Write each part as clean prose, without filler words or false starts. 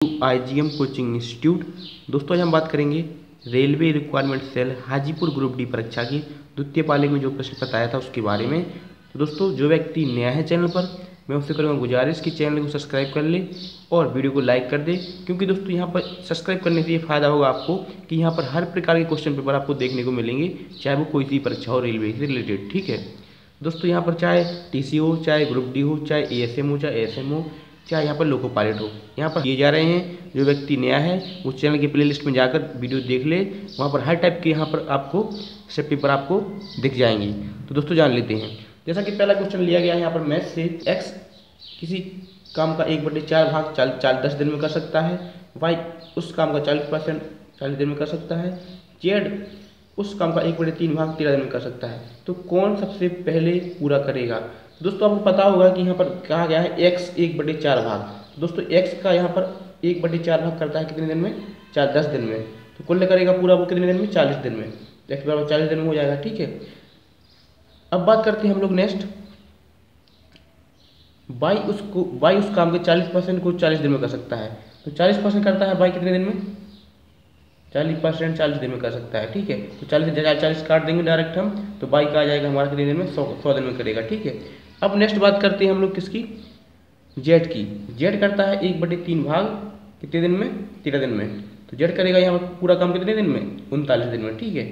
IgM coaching institute. दोस्तों आज हम बात करेंगे railway requirement cell Hajipur group D परीक्षा की द्वितीय पाली में जो प्रश्न बताया था उसके बारे में। तो दोस्तों जो व्यक्ति नया है चैनल पर, मैं उससे करूँगा गुजारिश कि चैनल को सब्सक्राइब कर ले और वीडियो को लाइक कर दे, क्योंकि दोस्तों यहाँ पर सब्सक्राइब करने से ये फ़ायदा होगा आपको कि यहाँ पर हर प्रकार के क्वेश्चन पेपर आपको देखने को मिलेंगे, चाहे वो कोई सी परीक्षा हो रेलवे से रिलेटेड। ठीक है दोस्तों, यहाँ पर चाहे टीसी हो, चाहे ग्रुप डी हो, चाहे एएसएम हो, चाहे एएसएम हो, चाहे यहाँ पर लोको पायलट हो, यहाँ पर दिए जा रहे हैं। जो व्यक्ति नया है वो चैनल के प्लेलिस्ट में जाकर वीडियो देख ले, वहाँ पर हर टाइप के यहाँ पर आपको सब पेपर आपको दिख जाएंगे। तो दोस्तों जान लेते हैं। जैसा कि पहला क्वेश्चन लिया गया है यहाँ पर मैथ से, एक्स किसी काम का 1/4 भाग 10 दिन में कर सकता है, वाई उस काम का 40% 40 दिन में कर सकता है, जेड उस काम का 1/3 भाग 13 दिन में कर सकता है। तो कौन सबसे पहले पूरा करेगा? दोस्तों आपको पता होगा कि यहाँ पर कहा गया है x 1/4 भाग। दोस्तों x का यहाँ पर 1/4 भाग करता है कितने दिन में? 10 दिन में। तो कुल करेगा पूरा वो कितने दिन में? 40 दिन में। तो x बराबर 40 दिन में हो जाएगा। ठीक है, अब बात करते हैं हम लोग नेक्स्ट, y उस काम के 40% को 40 दिन में कर सकता है। तो 40% करता है y कितने दिन में? 40% 40 दिन में कर सकता है। ठीक है, तो 40 काट देंगे डायरेक्ट हम, तो y का आ जाएगा हमारा कितने दिन में? 100 दिन में करेगा। ठीक है, अब नेक्स्ट बात करते हैं हम लोग किसकी? जेड की। जेड करता है 1/3 भाग कितने दिन में? 13 दिन में। तो जेड करेगा यहाँ पर पूरा काम कितने दिन में? 39 दिन में। ठीक है,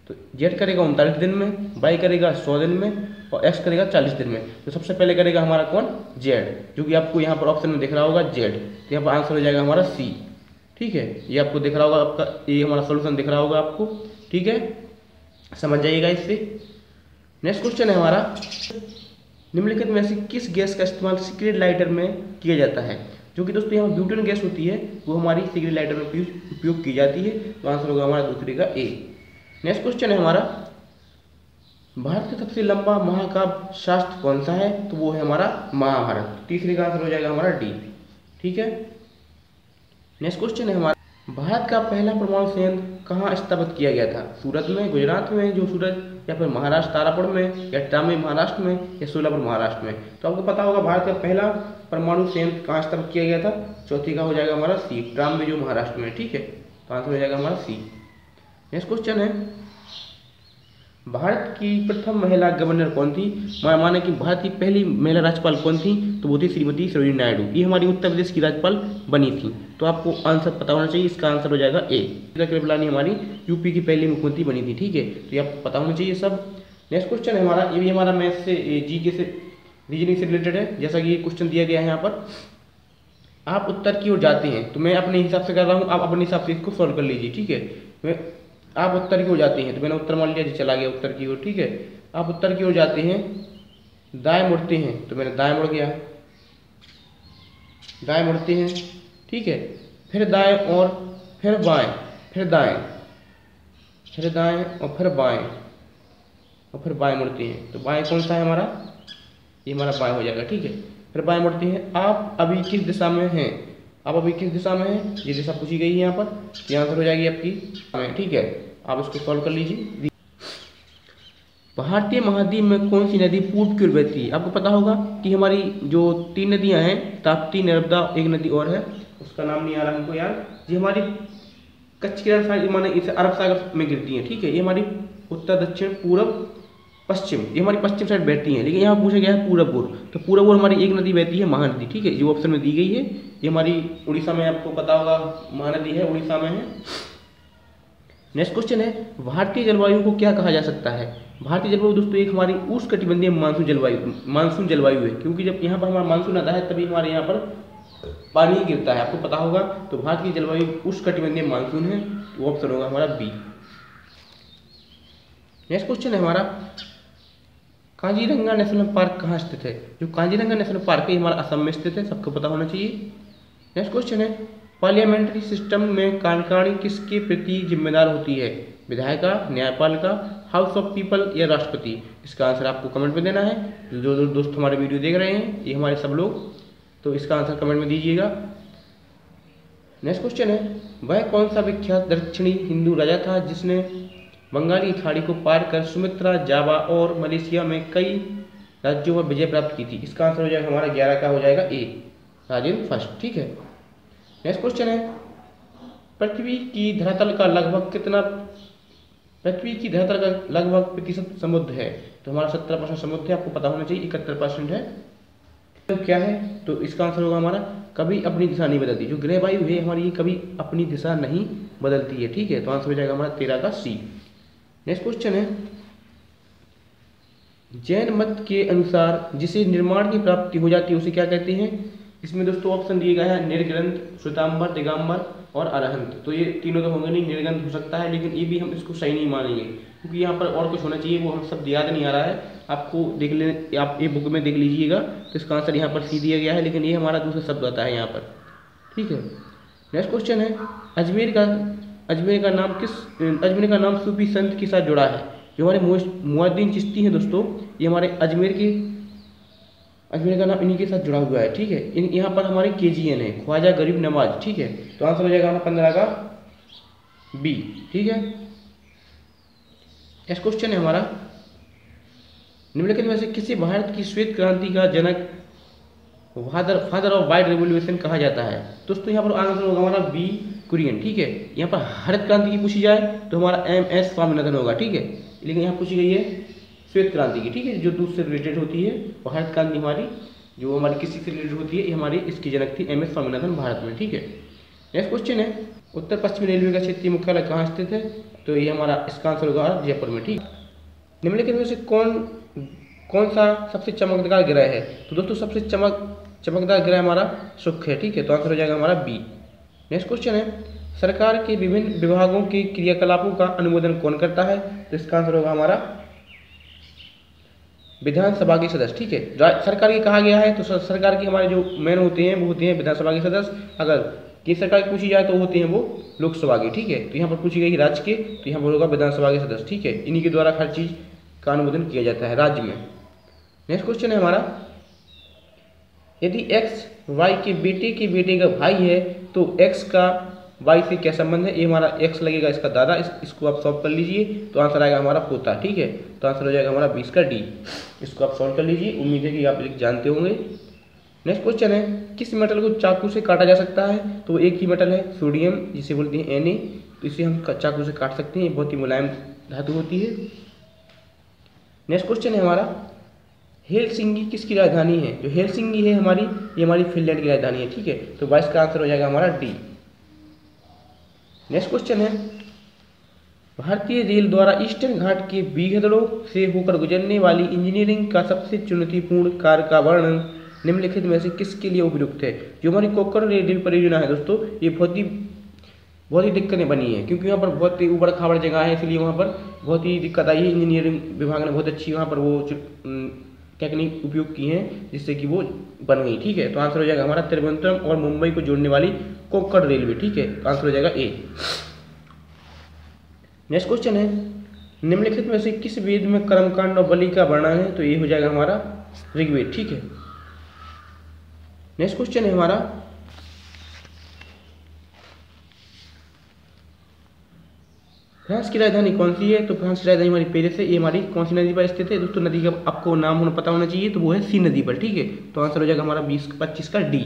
तो जेड करेगा 39 दिन में, वाई करेगा 100 दिन में और एक्स करेगा 40 दिन में। तो सबसे पहले करेगा हमारा कौन? जेड, जो कि आपको यहाँ पर ऑप्शन में दिख रहा होगा जेड। तो यहाँ पर आंसर हो जाएगा हमारा सी। ठीक है, ये आपको दिख रहा होगा, आपका ये हमारा सोल्यूशन दिख रहा होगा आपको। ठीक है, समझ जाइएगा इससे। नेक्स्ट क्वेश्चन है हमारा, निम्नलिखित में से किस गैस का इस्तेमाल सिगरेट लाइटर में किया जाता है? जो कि दोस्तों यहाँ ब्यूटेन गैस होती है, वो हमारी सिगरेट लाइटर में उपयोग की जाती है। तो आंसर होगा हमारा दूसरे का ए। नेक्स्ट क्वेश्चन है हमारा, भारत का सबसे लंबा महाकाव्य शास्त्र कौन सा है? तो वो है हमारा महाभारत। तीसरे का आंसर हो जाएगा हमारा डी। ठीक है, नेक्स्ट क्वेश्चन है हमारा, भारत का पहला परमाणु संयंत्र कहाँ स्थापित किया गया था? सूरत में, गुजरात में, जो सूरत, या फिर महाराष्ट्र तारापुर में, या ट्रामे महाराष्ट्र में, या सोलापुर महाराष्ट्र में? तो आपको पता होगा भारत का पहला परमाणु संयंत्र कहाँ स्थापित किया गया था? चौथी का हो जाएगा हमारा सी, ट्राम में, जो महाराष्ट्र में। ठीक है, तो आंसर हो जाएगा हमारा सी। नेक्स्ट क्वेश्चन है, भारत की प्रथम महिला गवर्नर कौन थी? माने कि भारत की पहली महिला राज्यपाल कौन थी? तो वो थी श्रीमती सरोजिनी नायडू। ये हमारी उत्तर प्रदेश की राज्यपाल बनी थी। तो आपको आंसर पता होना चाहिए, इसका आंसर हो जाएगा ए। कृपलानी हमारी यूपी की पहली मुख्यमंत्री बनी थी। ठीक है, तो ये आपको पता होना चाहिए सब। नेक्स्ट क्वेश्चन है हमारा, ये भी हमारा मैथ से, जीके से, रीजनिंग से रिलेटेड है। जैसा कि ये क्वेश्चन दिया गया है यहाँ पर, आप उत्तर की ओर जाते हैं, तो मैं अपने हिसाब से कर रहा हूँ, आप अपने हिसाब से इसको सॉल्व कर लीजिए। ठीक है, आप उत्तर की ओर जाते हैं, तो मैंने उत्तर मान लिया जी, चला गया उत्तर की ओर। ठीक है, आप उत्तर की ओर जाते हैं, दाएं मुड़ते हैं, तो मैंने दाएं मुड़ गया, दाएं मुड़ते हैं। ठीक है, फिर दाएं और फिर बाएं, फिर दाएं, फिर दाएं और फिर बाएं और फिर बाएं मुड़ते हैं। तो बाएं कौन सा है हमारा? ये हमारा बाएं हो जाएगा। ठीक है, फिर बाएं मुड़ते हैं। आप अभी किस दिशा में हैं? आप अभी किस दिशा में हैं? ये दिशा पूछी गई है यहाँ पर, ये आंसर हो जाएगी आपकी। ठीक है, आप इसको सॉल्व कर लीजिए। भारतीय महाद्वीप में कौन सी नदी पूर्व की ओर बहती है? आपको पता होगा कि हमारी जो 3 नदियां हैं, ताप्ती, नर्मदा, एक नदी और है, उसका नाम नहीं आ रहा हमको यार, ये हमारी कच्छ के साइड माने इसे अरब सागर में गिरती है। ठीक है, ये हमारी उत्तर, दक्षिण, पूरब, पश्चिम, ये हमारी पश्चिम साइड बहती है। लेकिन यहाँ पूछा गया है पूरब ओर, तो पूरब ओर हमारी एक नदी बहती है, महानदी। ठीक है, जो ऑप्शन में दी गई है, ये हमारी उड़ीसा में, आपको पता होगा महानदी है, उड़ीसा में है। नेक्स्ट क्वेश्चन है, भारतीय जलवायु को क्या कहा जा सकता है? भारतीय जलवायु दोस्तों एक हमारी उष्णकटिबंधीय मानसून जलवायु है, क्योंकि जब यहाँ पर हमारा मानसून आता है तभी हमारे यहाँ पर पानी गिरता है, आपको पता होगा। तो भारत की जलवायु उष्णकटिबंधीय मानसून है, तो ऑप्शन होगा हमारा बी। नेक्स्ट क्वेश्चन है हमारा, काजीरंगा नेशनल पार्क कहाँ स्थित है? जो काजीरंगा नेशनल पार्क है हमारा असम में स्थित है, सबको पता होना चाहिए। नेक्स्ट क्वेश्चन है, पार्लियामेंट्री सिस्टम में कार्यकारिणी किसके प्रति जिम्मेदार होती है? विधायिका, न्यायपालिका, हाउस ऑफ पीपल या राष्ट्रपति? इसका आंसर आपको कमेंट में देना है। जो दोस्त हमारे वीडियो देख रहे हैं, ये हमारे सब लोग, तो इसका आंसर कमेंट में दीजिएगा। नेक्स्ट क्वेश्चन है, वह कौन सा विख्यात दक्षिणी हिंदू राजा था जिसने बंगाली खाड़ी को पार कर सुमित्रा, जावा और मलेशिया में कई राज्यों पर विजय प्राप्त की थी? इसका आंसर हो जाएगा हमारा 11 का हो जाएगा ए, राजेंद्र फर्स्ट। ठीक है, नेक्स्ट क्वेश्चन है, पृथ्वी की धरातल का लगभग कितना, पृथ्वी की धरातल का लगभग प्रतिशत समुद्र है? तो हमारा 70% समुद्र है, आपको पता होना चाहिए, 71% है। तो क्या है, तो इसका आंसर होगा हमारा कभी अपनी दिशा नहीं बदलती। जो ग्रह वायु है हमारी, ये कभी अपनी दिशा नहीं बदलती है, ठीक है। तो आंसर हो जाएगा हमारा 13 का सी। नेक्स्ट क्वेश्चन है, जैन मत के अनुसार जिसे निर्माण की प्राप्ति हो जाती है उसे क्या कहते हैं? इसमें दोस्तों ऑप्शन दिए गए हैं निर्ग्रंथ, श्वेतांबर, दिगंबर और अरहंत। तो ये तीनों तो होंगे नहीं, निर्ग्रंथ हो सकता है, लेकिन ये भी हम इसको सही नहीं मानेंगे क्योंकि यहाँ पर और कुछ होना चाहिए, वो हम सब याद नहीं आ रहा है। आपको देख ले, आप ये बुक में देख लीजिएगा, तो इसका आंसर यहाँ पर सी दिया गया है, लेकिन ये हमारा दूसरा शब्द आता है यहाँ पर, ठीक है। नेक्स्ट क्वेश्चन है, अजमेर का नाम सूफी संत के साथ जुड़ा है? जो हमारे मुअज्जिन चिश्ती हैं दोस्तों, ये हमारे अजमेर का नाम इन्हीं के साथ जुड़ा हुआ है, ठीक है। यहाँ पर हमारे KGN है, ख्वाजा गरीब नवाज, ठीक है। तो आंसर हो जाएगा हमारा 15 का बी, ठीक है। नेक्स्ट क्वेश्चन है हमारा, निम्नलिखित में से किसी भारत की श्वेत क्रांति का जनक, फादर ऑफ व्हाइट रेवोल्यूशन कहा जाता है? दोस्तों यहाँ पर आंसर होगा हमारा बी, कुरियन, ठीक है। यहाँ पर हरित क्रांति की पूछी जाए तो हमारा MS स्वामीनाथन होगा, ठीक है। लेकिन यहाँ पूछी गई है श्वेत क्रांति की, ठीक है, जो दूध से रिलेटेड होती है। और हरित क्रांति हमारी जो हमारी कृषि से रिलेटेड होती है, ये हमारी इसकी जनक थी MS स्वामीनाथन भारत में, ठीक है। नेक्स्ट क्वेश्चन है, उत्तर पश्चिमी रेलवे का क्षेत्रीय मुख्यालय कहाँ स्थित है? तो ये हमारा इसका आंसर होगा जयपुर में, ठीक। निम्नलिखित में से कौन सा सबसे चमकदार ग्रह है? तो दोस्तों सबसे चमकदार ग्रह हमारा शुक्र है, ठीक है। तो आंसर हो जाएगा हमारा बी। नेक्स्ट क्वेश्चन है, सरकार के विभिन्न विभागों के क्रियाकलापों का अनुमोदन कौन करता है? तो इसका आंसर होगा हमारा विधानसभा के सदस्य, ठीक है। सरकार की कहा गया है, तो सरकार की हमारे जो मेन होते हैं वो होते हैं विधानसभा के सदस्य। अगर केंद्र सरकार की पूछी जाए तो होते हैं वो लोकसभा के, ठीक है। तो यहाँ पर पूछी गई राज्य के, तो यहाँ पर होगा विधानसभा के सदस्य, ठीक है। इन्हीं के द्वारा हर चीज का अनुमोदन किया जाता है राज्य में। नेक्स्ट क्वेश्चन है हमारा, यदि x y के बेटे का भाई है तो x का y से क्या संबंध है? ये हमारा x लगेगा इसका दादा, इसको आप सॉल्व कर लीजिए, तो आंसर आएगा हमारा पोता, ठीक है। तो आंसर हो जाएगा हमारा 20 का डी। इसको आप सॉल्व कर लीजिए, उम्मीद है कि आप जानते होंगे। नेक्स्ट क्वेश्चन है, किस मेटल को चाकू से काटा जा सकता है? तो एक ही मेटल है सोडियम, जिसे बोलते हैं Na, तो इसे हम चाकू से काट सकते हैं, ये बहुत ही मुलायम धातु होती है। नेक्स्ट क्वेश्चन है हमारा, हेलसिंकी किसकी राजधानी है? जो हेलसिंकी है हमारी, ये हमारी फिनलैंड की राजधानी है, ठीक है। तो 22 का आंसर हो जाएगा हमारा डी। नेक्स्ट क्वेश्चन है, भारतीय रेल द्वारा ईस्टर्न घाट के बीहड़ों से होकर गुजरने वाली इंजीनियरिंग का सबसे चुनौतीपूर्ण कार्य का वर्णन निम्नलिखित में से किसके लिए उपयुक्त है? जो हमारी कोकण रेल परियोजना है दोस्तों, ये बहुत ही दिक्कतें बनी है, क्योंकि यहाँ पर बहुत ही ऊबड़ खाबड़ जगह है, इसलिए वहाँ पर बहुत ही दिक्कत आई है। इंजीनियरिंग विभाग ने बहुत अच्छी वहाँ पर वो टेक्निक उपयोग की हैं, जिससे कि वो बन गई, ठीक है। तो आंसर हो जाएगा हमारा तिरुवनंतपुरम और मुंबई को जोड़ने वाली कोंकण रेलवे, ठीक है। तो आंसर हो जाएगा ए। नेक्स्ट क्वेश्चन है, निम्नलिखित में से किस वेद में कर्मकांड और बलि का वर्णन है? तो ये हो जाएगा हमारा ऋग्वेद, ठीक है। नेक्स्ट क्वेश्चन है हमारा, फ्रांस की राजधानी कौन सी है? तो फ्रांस की राजधानी हमारी पेरिस है। ये हमारी कौन सी नदी पर स्थित है? दोस्तों नदी का आपको नाम पता होना चाहिए, तो वो है सी नदी पर, ठीक है। तो आंसर हो जाएगा हमारा 25 का डी,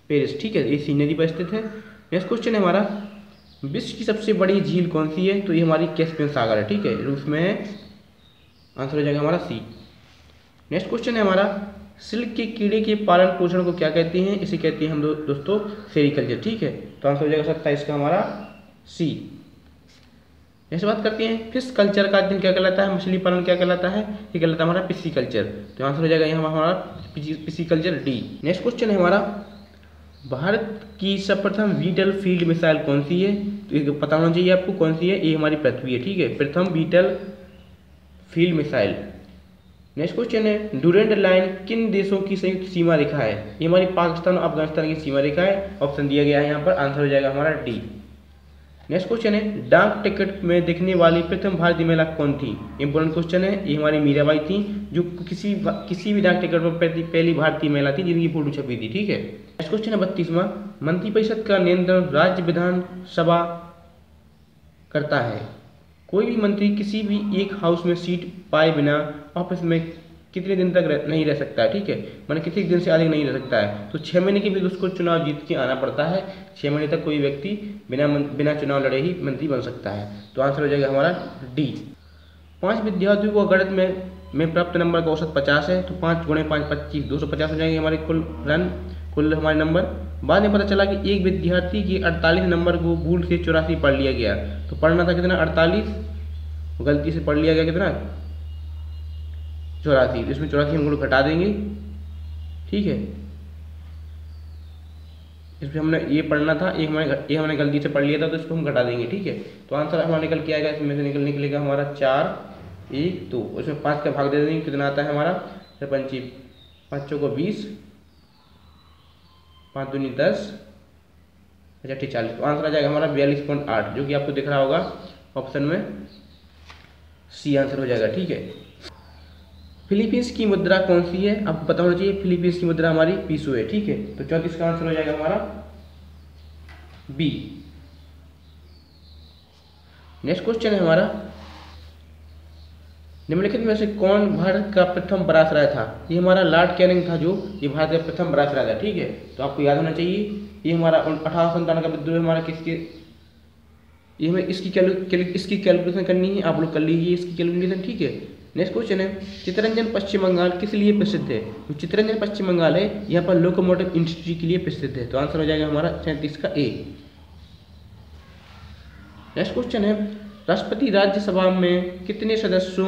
पेरिस, ठीक है। ये सी नदी पर स्थित है। नेक्स्ट क्वेश्चन है हमारा, विश्व की सबसे बड़ी झील कौन सी है? तो ये हमारी कैस्पियन सागर है, ठीक है, रूस में है। आंसर हो जाएगा हमारा सी। नेक्स्ट क्वेश्चन है हमारा, सिल्क के कीड़े के पालन पोषण को क्या कहते हैं? इसे कहते हैं हम दोस्तों सेरीकल्चर, ठीक है। तो आंसर हो जाएगा 27 का हमारा सी। नेक्स्ट बात करते हैं, फिश कल्चर का अध्ययन क्या कहलाता है? मछली पालन क्या कहलाता है? ये कहलाता है हमारा पिस्सीकल्चर। तो आंसर हो जाएगा यहाँ हमारा पिस्सीकल्चर डी। नेक्स्ट क्वेश्चन है हमारा, भारत की सर्वप्रथम बीटल फील्ड मिसाइल कौन सी है? तो ये पता होना चाहिए आपको कौन सी है। ये हमारी पृथ्वी है, ठीक है, प्रथम battlefield missile. Next question है, डूरेंट लाइन किन देशों की संयुक्त सीमा रेखा है? ये हमारी पाकिस्तान और अफगानिस्तान की सीमा रेखा है। ऑप्शन दिया गया है यहाँ पर, आंसर हो जाएगा हमारा डी। नेक्स्ट क्वेश्चन है, डाक टिकट में दिखने वाली प्रथम भारतीय महिला कौन थी? इंपॉर्टेंट क्वेश्चन है। ये हमारी मीराबाई थी, जो किसी भी डाक टिकट पर पहली भारतीय महिला थी जिनकी फोटो छपी थी, ठीक है। नेक्स्ट क्वेश्चन है 32वां, मंत्रिपरिषद का नियंत्रण राज्य विधानसभा करता है। कोई भी मंत्री किसी भी एक हाउस में सीट पाए बिना ऑफिस में कितने दिन तक नहीं रह सकता है, ठीक है, मैंने कितने दिन से अधिक नहीं रह सकता है। तो 6 महीने के बाद उसको चुनाव जीत के आना पड़ता है। 6 महीने तक कोई व्यक्ति बिना चुनाव लड़े ही मंत्री बन सकता है। तो आंसर हो जाएगा हमारा डी। 5 विद्यार्थियों को गणित में प्राप्त नंबर का औसत 50 है, तो 5 गुणे 5 25, 250 हो जाएंगे हमारे कुल हमारे नंबर। बाद में पता चला कि एक विद्यार्थी के 48 नंबर को भूल से 84 पढ़ लिया गया। तो पढ़ना था कितना 48, गलती से पढ़ लिया गया कितना 84, इसमें 84 हम लोग घटा देंगे, ठीक है। इसमें हमने ये पढ़ना था, ये हमने गलती से पढ़ लिया था, तो इसको हम घटा देंगे, ठीक है। तो आंसर हमारा निकल के आएगा, इसमें से निकलेगा हमारा 4 1 2, उसमें 5 का भाग दे देंगे, कितना आता है हमारा 5 5 को 20, 5 दूनी 10, अच्छा 40। तो आंसर आ जाएगा हमारा 42.8, जो कि आपको दिख रहा होगा ऑप्शन में सी आंसर हो जाएगा, ठीक है। फिलीपींस की मुद्रा कौन सी है, आपको पता होना चाहिए। फिलीपींस की मुद्रा हमारी पीसो है, ठीक है। तो 34 का आंसर हो जाएगा हमारा बी। नेक्स्ट क्वेश्चन है हमारा, निम्नलिखित में से कौन भारत का प्रथम वायसराय था। ये हमारा लॉर्ड कैनिंग था, जो ये भारत का प्रथम वायसराय था, ठीक है। तो आपको याद होना चाहिए, ये हमारा 1857 का विद्रोह हमारा किसके, ये हमें इसकी कैलकुलेशन करनी है, आप लोग कर लीजिए इसकी कैलकुलेशन, ठीक है। नेक्स्ट क्वेश्चन है, चित्तरंजन पश्चिम बंगाल किस लिए प्रसिद्ध है। तो चित्तरंजन पश्चिम बंगाल है, यहाँ पर लोकोमोटिव इंडस्ट्री के लिए प्रसिद्ध है। तो आंसर हो जाएगा हमारा 37 का ए। नेक्स्ट क्वेश्चन है, राष्ट्रपति राज्यसभा में कितने सदस्य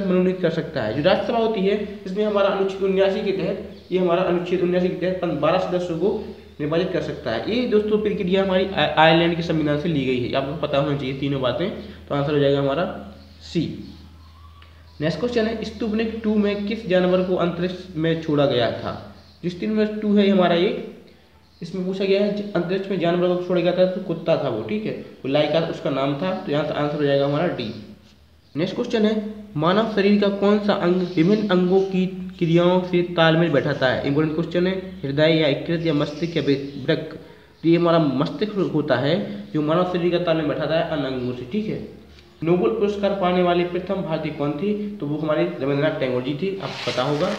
मनोनीत कर सकता है। जो राज्यसभा होती है, इसमें हमारा अनुच्छेद 79 के तहत, ये हमारा अनुच्छेद 79 के तहत 12 सदस्यों को निर्वाचित कर सकता है। ये दोस्तों प्रक्रिया हमारी आयरलैंड के संविधान से ली गई है, आपको पता होना चाहिए तीनों बातें। तो आंसर हो जाएगा हमारा सी। नेक्स्ट क्वेश्चन है, स्पुतनिक 2 में किस जानवर को अंतरिक्ष में छोड़ा गया था। जो स्पुतनिक 2 है हमारा ये, इसमें पूछा गया है अंतरिक्ष में जानवर को छोड़ा गया था, तो कुत्ता था वो, ठीक है। वो लाइका उसका नाम था। तो यहाँ आंसर हो जाएगा हमारा डी। नेक्स्ट क्वेश्चन है, मानव शरीर का कौन सा अंग विभिन्न अंगों की क्रियाओं से तालमेल बैठाता है। इंपॉर्टेंट क्वेश्चन है, हृदय या यकृत या मस्तिष्क या वृक्क। तो ये हमारा मस्तिष्क होता है, जो मानव शरीर का तालमेल बैठाता है अन्य अंगों से, ठीक है। नोबेल पुरस्कार पाने वाली प्रथम भारतीय कौन थी। तो वो हमारे रविंद्रनाथ टैगोर जी थी, आपको पता होगा।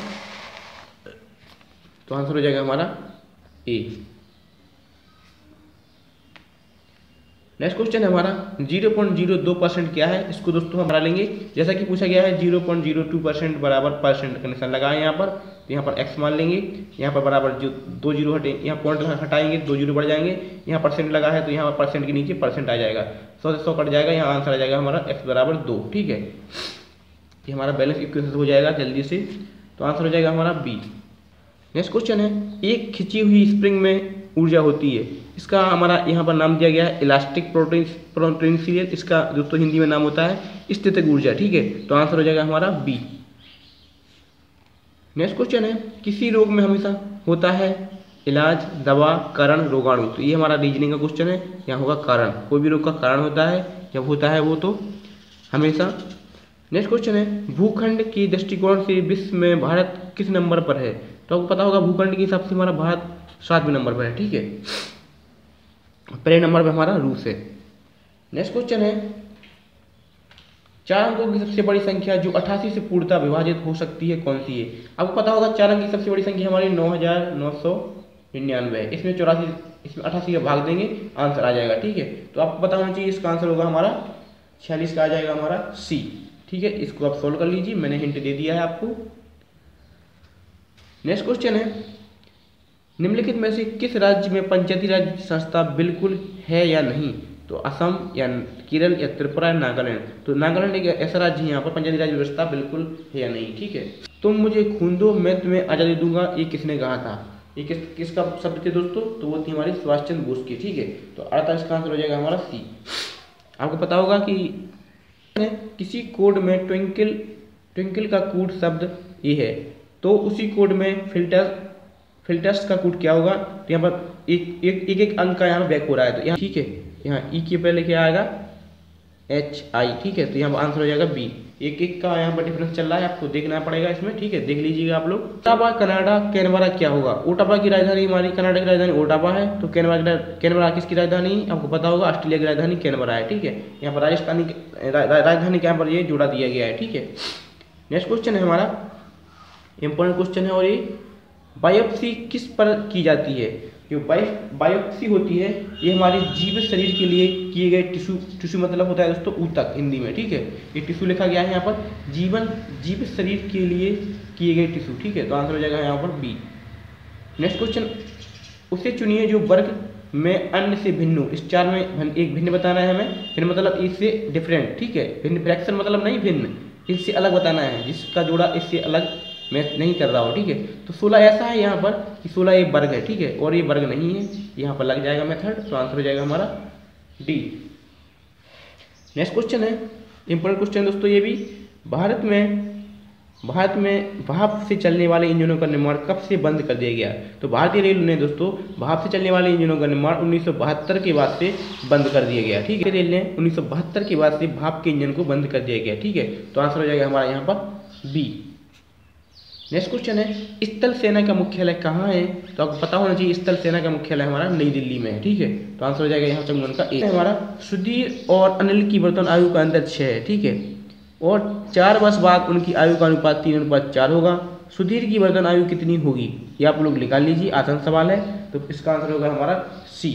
तो आंसर हो जाएगा हमारा ए। नेक्स्ट क्वेश्चन है हमारा, 0.02% क्या है। इसको दोस्तों हम हटा लेंगे, जैसा कि पूछा गया है 0.02% बराबर परसेंट का निशान लगाएं यहाँ पर। तो यहाँ पर x मान लेंगे, यहाँ पर बराबर जो 2 जीरो हटे, यहाँ पॉइंट हटाएंगे 2 जीरो बढ़ जाएंगे, यहाँ परसेंट लगा है तो यहाँ पर परसेंट के नीचे परसेंट आ जाएगा, 100 से 100 कट जाएगा, यहाँ आंसर आ जाएगा हमारा x बराबर 2, ठीक है। ये हमारा बैलेंस इक्वेशन हो जाएगा जल्दी से। तो आंसर हो जाएगा हमारा बी। नेक्स्ट क्वेश्चन है, एक खिंची हुई स्प्रिंग में ऊर्जा होती है, इसका हमारा यहाँ पर नाम दिया गया है इलास्टिक पोटेंशियल। इसका दोस्तों हिंदी में नाम होता है स्थितिक ऊर्जा, ठीक है। तो आंसर हो जाएगा हमारा बी। नेक्स्ट क्वेश्चन है, किसी रोग में हमेशा होता है इलाज, दवा, कारण, रोगाणु। तो ये हमारा रीजनिंग का क्वेश्चन है, यहाँ होगा कारण। कोई भी रोग का कारण होता है, जब होता है वो तो हमेशा। नेक्स्ट क्वेश्चन है, भूखंड की दृष्टिकोण से विश्व में भारत किस नंबर पर है। तो आपको पता होगा भूखंड के हिसाब से हमारा भारत 7वें नंबर पर है, ठीक है। पहले नंबर पर हमारा रूस है। नेक्स्ट क्वेश्चन है, 4 अंकों की सबसे बड़ी संख्या जो 88 से पूर्णतः विभाजित हो सकती है कौन सी है। आपको पता होगा 4 अंक की सबसे बड़ी संख्या हमारी 9999 है। इसमें 84, इसमें 88 का भाग देंगे, आंसर आ जाएगा, ठीक है। तो आपको पता होना चाहिए इसका आंसर होगा हमारा 46 का आ जाएगा हमारा सी, ठीक है। इसको आप सोल्व कर लीजिए, मैंने हिंट दे दिया है आपको। नेक्स्ट क्वेश्चन है, निम्नलिखित में से किस राज्य में पंचायती राज संस्था बिल्कुल है या नहीं। तो असम या केरल या त्रिपुरा या नागालैंड। तो नागालैंड एक ऐसा राज्य है, यहाँ पर पंचायती राज व्यवस्था बिल्कुल है या नहीं, ठीक है। तुम मुझे खून दो मैं तुम्हें आज़ादी दूंगा, ये किसने कहा था। ये किसका शब्द थे दोस्तों। तो वो थी हमारी सुभाष चंद्र बोस की, ठीक है। तो 48 का आंसर हो जाएगा हमारा सी। आपको पता होगा कि किसी कोड में ट्विंकल का कोड शब्द ये है, तो उसी कोड में फिल्टर्स का कोड क्या होगा। तो यहाँ पर एक अंक का यहाँ बैक हो रहा है, तो यहाँ ठीक है, यहाँ ई के पहले क्या आएगा HI, ठीक है। तो यहाँ पर आंसर हो जाएगा बी। एक का यहाँ पर डिफरेंस चल रहा है, आपको देखना पड़ेगा इसमें, ठीक है, देख लीजिएगा आप लोग। ओटावा कनाडा कैनबरा क्या होगा। ओटावा की राजधानी हमारी, कनाडा की राजधानी ओटावा है। तो कैनबरा किसकी राजधानी आपको पता होगा, ऑस्ट्रेलिया की राजधानी कैनबरा है, ठीक है। यहाँ पर राजस्थानी राजधानी के यहाँ पर ये जोड़ा दिया गया है, ठीक है। नेक्स्ट क्वेश्चन है हमारा, इंपॉर्टेंट क्वेश्चन है, और ये बायोप्सी किस पर की जाती है। जो बायोप्सी होती है ये हमारे जीवित शरीर के लिए किए गए टिश्यू मतलब होता है दोस्तों ऊतक हिंदी में, ठीक है। ये टिश्यू लिखा गया है यहाँ पर जीवित शरीर के लिए किए गए टिश्यू, ठीक है। तो आंसर हो जाएगा यहाँ पर बी। नेक्स्ट क्वेश्चन, उसे चुनिए जो वर्ग में अन्य से भिन्न हो। इस चार में एक भिन्न बताना है हमें, भिन्न मतलब इससे डिफरेंट, ठीक है। भिन्न फ्रैक्शन मतलब नहीं भिन्न, इससे अलग बताना है, जिसका जोड़ा इससे अलग मैं नहीं कर रहा हूँ, ठीक है। तो 16 ऐसा है यहाँ पर कि 16 ये वर्ग है, ठीक है, और ये वर्ग नहीं है, यहाँ पर लग जाएगा मेथड। तो आंसर हो जाएगा हमारा डी। नेक्स्ट क्वेश्चन है, इंपॉर्टेंट क्वेश्चन दोस्तों ये भी, भारत में भाप से चलने वाले इंजनों का निर्माण कब से बंद कर दिया गया। तो भारतीय रेल ने दोस्तों भाप से चलने वाले इंजनों का निर्माण 1972 के बाद से बंद कर दिया गया, ठीक है। रेल ने 1972 के बाद से भाप के इंजन को बंद कर दिया गया, ठीक है। तो आंसर हो जाएगा हमारा यहाँ पर बी। नेक्स्ट क्वेश्चन है, स्थल सेना का मुख्यालय कहाँ है। तो आपको पता होना चाहिए स्थल सेना का मुख्यालय हमारा नई दिल्ली में है, ठीक है। तो आंसर हो जाएगा यहाँ चंगन का ए। हमारा सुधीर और अनिल की वर्तमान आयु का अंतर 6 है, ठीक है, और 4 वर्ष बाद उनकी आयु का अनुपात 3:4 होगा। सुधीर की वर्तमान आयु कितनी होगी, ये आप लोग निकाल लीजिए, आसान सवाल है। तो इसका आंसर होगा हमारा सी,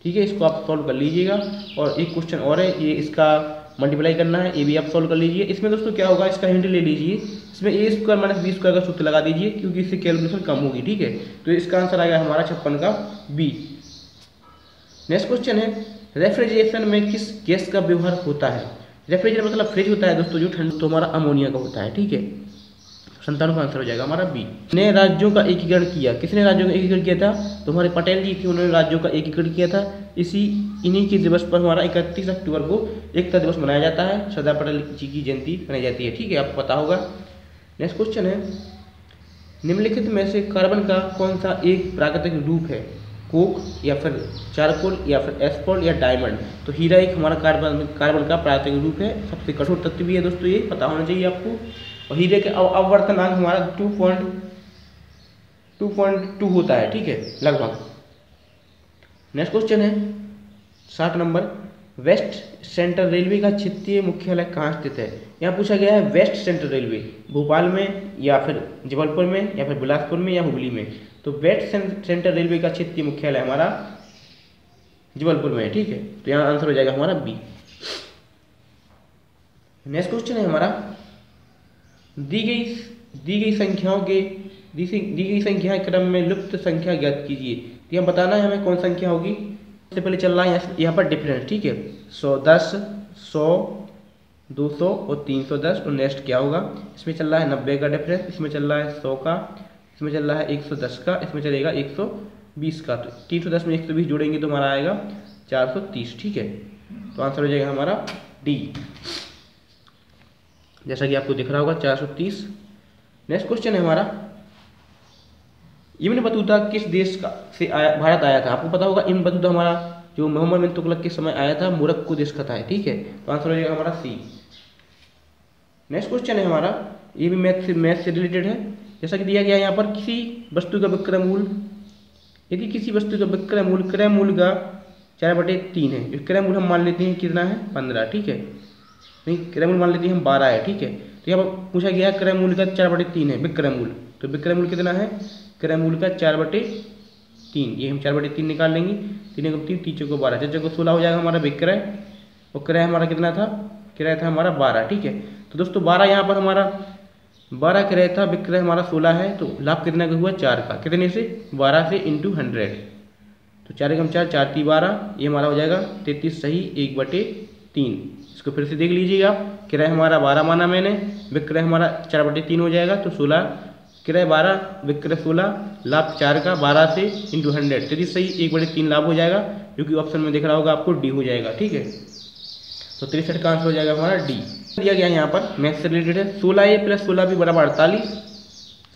ठीक है। इसको आप सॉल्व कर लीजिएगा। और एक क्वेश्चन और है, ये इसका मल्टीप्लाई करना है, ये भी आप सॉल्व कर लीजिए। इसमें दोस्तों क्या होगा, इसका हिंट ले लीजिए, इसमें a² - b² का सूत्र लगा दीजिए, क्योंकि इससे कैलकुलेशन कम होगी, ठीक है। तो इसका आंसर आएगा हमारा 56 का बी। नेक्स्ट क्वेश्चन है, रेफ्रिजरेशन में किस गैस का व्यवहार होता है। रेफ्रिजरेटर मतलब फ्रिज होता है दोस्तों जो ठंड, तो हमारा अमोनिया का होता है, ठीक है। 57 का आंसर हो जाएगा हमारा बी। ने राज्यों का एकीकरण किया, किसने राज्यों का एकीकरण किया था। तो हमारे पटेल जी थे, उन्होंने राज्यों का एकीकरण किया था। इन्हीं के दिवस पर हमारा 31 अक्टूबर को एकता दिवस मनाया जाता है, सरदार पटेल जी की जयंती मनाई जाती है, ठीक है, आपको पता होगा। नेक्स्ट क्वेश्चन है, निम्नलिखित में से कार्बन का कौन सा एक प्राकृतिक रूप है। कोक या फिर चारकोल या फिर एस्फॉल्ट या डायमंड। तो हीरा एक हमारा कार्बन का प्राकृतिक रूप है, सबसे कठोर तत्व भी है दोस्तों, ये पता होना चाहिए आपको। और हीरे के अपवर्तनांक हमारा 2.2 होता है, ठीक है, लगभग। नेक्स्ट क्वेश्चन है 60 नंबर, वेस्ट सेंट्रल रेलवे का क्षेत्रीय मुख्यालय कहाँ स्थित है। यहाँ पूछा गया है वेस्ट सेंट्रल रेलवे भोपाल में या फिर जबलपुर में या फिर बिलासपुर में या हुगली में। तो वेस्ट सेंट्रल रेलवे का क्षेत्रीय मुख्यालय हमारा जबलपुर में है, ठीक है। तो यहाँ आंसर हो जाएगा हमारा बी। नेक्स्ट क्वेश्चन है हमारा, दी गई संख्याएं क्रम में लुप्त संख्या ज्ञात कीजिए। तो यहाँ बताना है हमें कौन संख्या होगी। सबसे पहले चल रहा है यहाँ पर डिफरेंस, ठीक है, 110, 100, 200 और 310। और नेक्स्ट क्या होगा, इसमें चल रहा है 90 का डिफरेंस, इसमें चल रहा है 100 का, इसमें चल रहा है 110 का, इसमें चलेगा 120 का। तो 310 में 120 जोड़ेंगे तो हमारा आएगा 430, ठीक है। तो आंसर हो जाएगा हमारा डी, जैसा कि आपको दिख रहा होगा 430। नेक्स्ट क्वेश्चन है हमारा, इब्न बतूता किस देश का से भारत आया था। आपको पता होगा इब्न बतूता हमारा जो मोहम्मद बिन तुगलक के समय आया था, मोरक्को देश का था, ठीक है। तो आंसर हो जाएगा हमारा सी। नेक्स्ट क्वेश्चन है हमारा, ये भी मैथ से रिलेटेड है। जैसा कि दिया गया है यहाँ पर, किसी वस्तु का विक्रय मूल्य, यदि किसी वस्तु का विक्रय मूल्य क्रय मूल्य का 4/3 है, जो क्रय मूल्य हम मान लेते हैं कितना है 15, ठीक है, नहीं क्रय मूल्य मान लेते हैं हम 12 है, ठीक है। तो यहाँ पर पूछा गया है क्रय मूल्य का 4/3 है विक्रय मूल्य। तो विक्रय मूल्य कितना है, क्रय मूल्य का 4/3, ये हम 4/3 निकाल लेंगे, 3 3 3 को 12, 4 को 16 हो जाएगा हमारा विक्रय। और क्रय हमारा कितना था, क्रय था हमारा 12, ठीक है। तो दोस्तों 12 यहाँ पर हमारा 12 क्रय था, विक्रय हमारा 16 है। तो लाभ कितना का हुआ 4 का, कितने से 12 से इंटू 100। तो 4 एकम 4, 4 × 12, ये हमारा हो जाएगा 33 सही 1/3। इसको फिर से देख लीजिएगा, क्रय हमारा 12 माना मैंने, विक्रय हमारा 4/3 हो जाएगा। तो 16 क्रय 12 विक्रय 16, लाभ 4 का 12 से इंटू 100, 33 सही 1/3 लाभ हो जाएगा, जो कि ऑप्शन में दिख रहा होगा आपको डी हो जाएगा, ठीक है। तो 63 का आंसर हो जाएगा हमारा डी। दिया गया है यहाँ पर मैथ से रिलेटेड है, 16a + 16b = 48,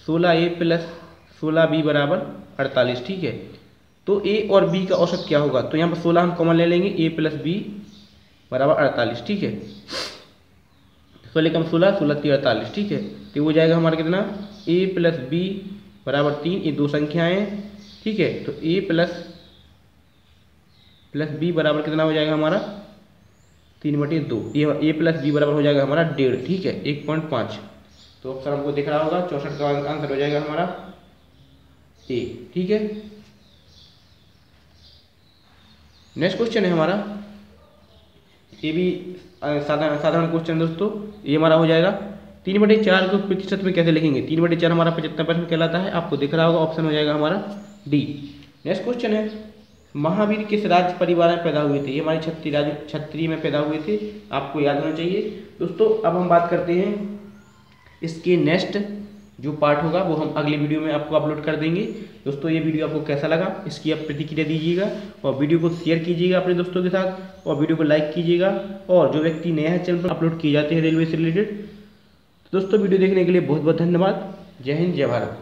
16a + 16b = 48, ठीक है। तो a और b का औसत क्या होगा। तो यहाँ पर 16 हम कॉमन ले लेंगे, a + b = 48, ठीक है। 16 कम 16, 16 × 3 = 48, ठीक है। तो हो जाएगा हमारा कितना, a + b = 3, ये दो संख्याएं, ठीक है। तो a + b बराबर कितना हो जाएगा हमारा 3/2, ये a + b बराबर हो जाएगा हमारा 1.5, ठीक है, 1.5। तो ऑप्शन आपको दिख रहा होगा, 64 का आंसर हो जाएगा हमारा ए। ठीक है, नेक्स्ट क्वेश्चन है हमारा, ये भी साधारण क्वेश्चन दोस्तों। ये हमारा हो जाएगा 3/4 को प्रतिशत में कैसे लिखेंगे। 3/4 हमारा 75% कहलाता है, आपको दिख रहा होगा, ऑप्शन हो जाएगा हमारा डी। नेक्स्ट क्वेश्चन है, महावीर किस राज्य परिवार में पैदा हुए थे। ये हमारी क्षत्रिय में पैदा हुए थे, आपको याद होना चाहिए दोस्तों। अब हम बात करते हैं इसके नेक्स्ट जो पार्ट होगा वो हम अगली वीडियो में आपको अपलोड कर देंगे। दोस्तों ये वीडियो आपको कैसा लगा इसकी आप प्रतिक्रिया दीजिएगा और वीडियो को शेयर कीजिएगा अपने दोस्तों के साथ और वीडियो को लाइक कीजिएगा। और जो व्यक्ति नया है चैनल पर अपलोड किए जाते हैं रेलवे से रिलेटेड। दोस्तों वीडियो देखने के लिए बहुत बहुत धन्यवाद। जय हिंद, जय भारत।